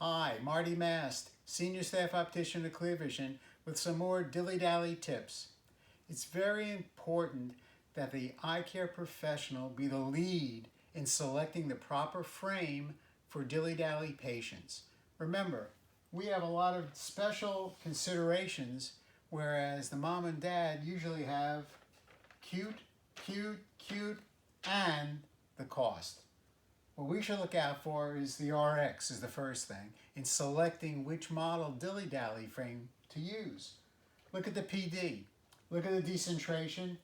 Hi, Marty Mast, Senior Staff Optician at ClearVision with some more Dilli Dalli tips. It's very important that the eye care professional be the lead in selecting the proper frame for Dilli Dalli patients. Remember, we have a lot of special considerations, whereas the mom and dad usually have cute, and the cost. What we should look out for is the RX is the first thing in selecting which model Dilli Dalli frame to use. Look at the PD, look at the decentration,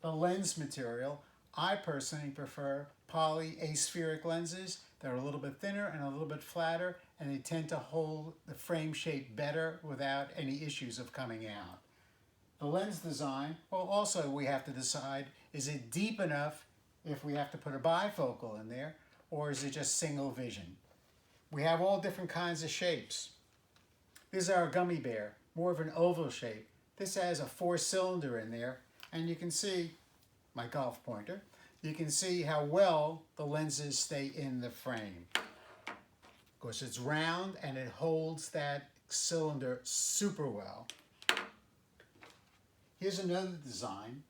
the lens material. I personally prefer poly aspheric lenses that are a little bit thinner and a little bit flatter, and they tend to hold the frame shape better without any issues of coming out. The lens design, well, also we have to decide, is it deep enough if we have to put a bifocal in there, or is it just single vision? We have all different kinds of shapes. This is our Gummy Bear, more of an oval shape. This has a 4-cylinder in there, and you can see, my golf pointer, you can see how well the lenses stay in the frame. Of course, it's round and it holds that cylinder super well. Here's another design.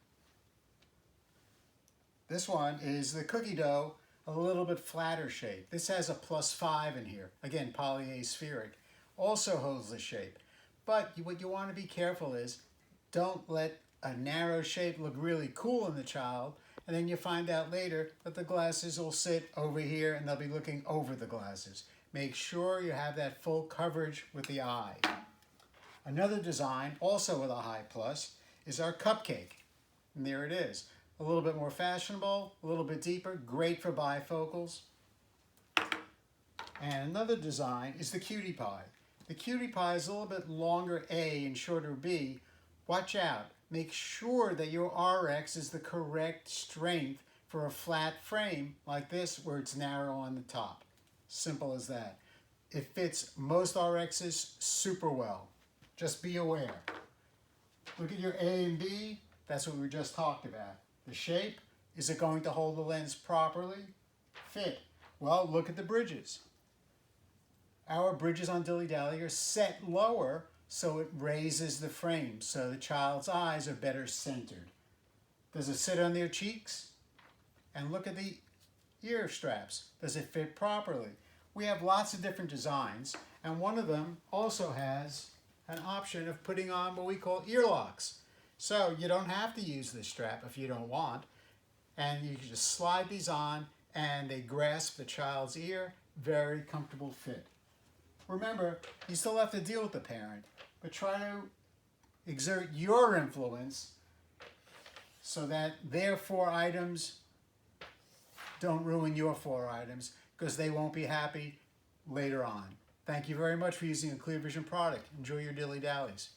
This one is the cookie dough, a little bit flatter shape. This has a +5 in here. Again, polyaspheric. Also holds the shape. But what you want to be careful is, don't let a narrow shape look really cool in the child, and then you find out later that the glasses will sit over here and they'll be looking over the glasses. Make sure you have that full coverage with the eye. Another design, also with a high plus, is our cupcake. And there it is. A little bit more fashionable, a little bit deeper, great for bifocals. And another design is the Cutie Pie. The Cutie Pie is a little bit longer A and shorter B. Watch out. Make sure that your RX is the correct strength for a flat frame like this where it's narrow on the top. Simple as that. It fits most RXs super well. Just be aware. Look at your A and B. That's what we just talked about. The shape, is it going to hold the lens properly? Fit. Well, look at the bridges. Our bridges on Dilli Dalli are set lower so it raises the frame, so the child's eyes are better centered. Does it sit on their cheeks? And look at the ear straps. Does it fit properly? We have lots of different designs, and one of them also has an option of putting on what we call ear locks. So you don't have to use this strap if you don't want, and you can just slide these on and they grasp the child's ear. Very comfortable fit. Remember, you still have to deal with the parent, but try to exert your influence so that their 4 items don't ruin your 4 items, because they won't be happy later on. Thank you very much for using a ClearVision product. Enjoy your Dilli Dallis.